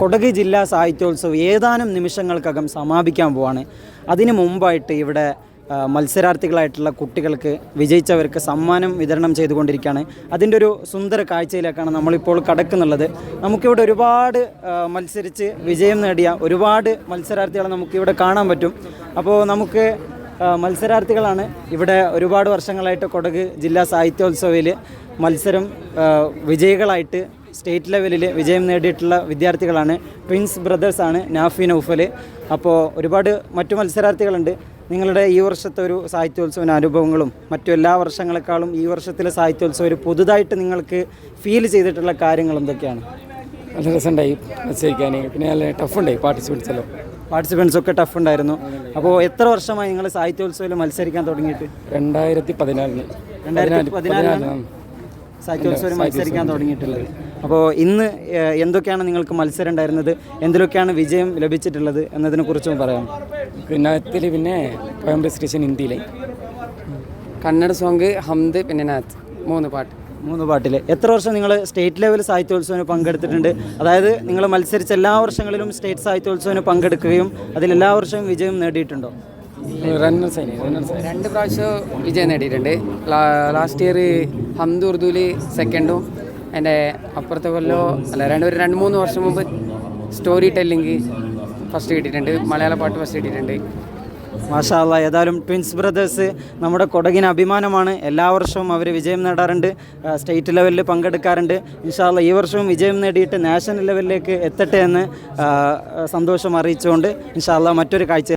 കൊടക് ജില്ലാ സാഹിത്യോത്സവം ഏതാനും നിമിഷങ്ങൾക്കകം സമാപിക്കാൻ പോവാണ്. അതിനു മുമ്പായിട്ട് ഇവിടെ മത്സരാർത്ഥികളായിട്ടുള്ള കുട്ടികൾക്ക് വിജയിച്ചവർക്ക് സമ്മാനം വിതരണം ചെയ്തുകൊണ്ടിരിക്കുകയാണ്. അതിൻ്റെ ഒരു സുന്ദര കാഴ്ചയിലേക്കാണ് നമ്മളിപ്പോൾ കടക്കുന്നുള്ളത്. നമുക്കിവിടെ ഒരുപാട് മത്സരിച്ച് വിജയം നേടിയ ഒരുപാട് മത്സരാർത്ഥികളെ നമുക്കിവിടെ കാണാൻ പറ്റും. അപ്പോൾ നമുക്ക് മത്സരാർത്ഥികളാണ് ഇവിടെ ഒരുപാട് വർഷങ്ങളായിട്ട് കൊടക് ജില്ലാ സാഹിത്യോത്സവയിൽ മത്സരം വിജയികളായിട്ട് സ്റ്റേറ്റ് ലെവലിൽ വിജയം നേടിയിട്ടുള്ള വിദ്യാർത്ഥികളാണ്. ട്വിൻസ് ബ്രദേഴ്സാണ് നാഫി നൗഫൽ. അപ്പോൾ ഒരുപാട് മറ്റു മത്സരാർത്ഥികളുണ്ട്. നിങ്ങളുടെ ഈ വർഷത്തെ ഒരു സാഹിത്യോത്സവ അനുഭവങ്ങളും മറ്റു എല്ലാ വർഷങ്ങളെക്കാളും ഈ വർഷത്തിലെ സാഹിത്യോത്സവം ഒരു പുതുതായിട്ട് നിങ്ങൾക്ക് ഫീൽ ചെയ്തിട്ടുള്ള കാര്യങ്ങൾ എന്തൊക്കെയാണ്? നല്ല രസമുണ്ടായി മത്സരിക്കാൻ, പിന്നെ നല്ല ടഫുണ്ടായി പാർട്ടിസിപ്പൻസൊക്കെ ടഫ് ഉണ്ടായിരുന്നു. അപ്പോൾ എത്ര വർഷമായി നിങ്ങൾ സാഹിത്യോത്സവത്തിൽ മത്സരിക്കാൻ തുടങ്ങിയിട്ട്? 2014 സാഹിത്യോത്സവം മത്സരിക്കാൻ തുടങ്ങിയിട്ടുള്ളത്. അപ്പോൾ ഇന്ന് എന്തൊക്കെയാണ് നിങ്ങൾക്ക് മത്സരം ഉണ്ടായിരുന്നത്, എന്തിലൊക്കെയാണ് വിജയം ലഭിച്ചിട്ടുള്ളത് എന്നതിനെ കുറിച്ചും പറയാം. പിന്നെ പോയം റെസിറ്റേഷൻ ഹിന്ദിയിലെ കന്നഡ സോങ് ഹംദ്, പിന്നെ നാത്ത്, മൂന്ന് പാട്ടിൽ. എത്ര വർഷം നിങ്ങൾ സ്റ്റേറ്റ് ലെവൽ സാഹിത്യോത്സവത്തിന് പങ്കെടുത്തിട്ടുണ്ട്? അതായത് നിങ്ങൾ മത്സരിച്ച എല്ലാ വർഷങ്ങളിലും സ്റ്റേറ്റ് സാഹിത്യോത്സവത്തിന് പങ്കെടുക്കുകയും അതിലെല്ലാ വർഷവും വിജയം നേടിയിട്ടുണ്ടോ? രണ്ട് പ്രാവശ്യം വിജയം നേടിയിട്ടുണ്ട്. ലാസ്റ്റ് ഇയർ ഹംദ് ഉറുദുവിൽ സെക്കൻഡും, എൻ്റെ അപ്പുറത്തെ രണ്ട് മൂന്ന് വർഷം മുമ്പ് സ്റ്റോറി ടെല്ലിങ് ഫസ്റ്റ് കിട്ടിയിട്ടുണ്ട്. മലയാള പാട്ട് ഫസ്റ്റ് കിട്ടിയിട്ടുണ്ട്. മാഷാ അല്ലാഹ്. ഏതായാലും ട്വിൻസ് ബ്രദേഴ്സ് നമ്മുടെ കൊടകിന് അഭിമാനമാണ്. എല്ലാ വർഷവും അവർ വിജയം നേടാറുണ്ട്, സ്റ്റേറ്റ് ലെവലിൽ പങ്കെടുക്കാറുണ്ട്. ഇൻഷാ അല്ലാഹ് ഈ വർഷവും വിജയം നേടിയിട്ട് നാഷണൽ ലെവലിലേക്ക് എത്തട്ടെ എന്ന് സന്തോഷം അറിയിച്ചുകൊണ്ട് ഇൻഷാ അല്ലാഹ് മറ്റൊരു കാഴ്ച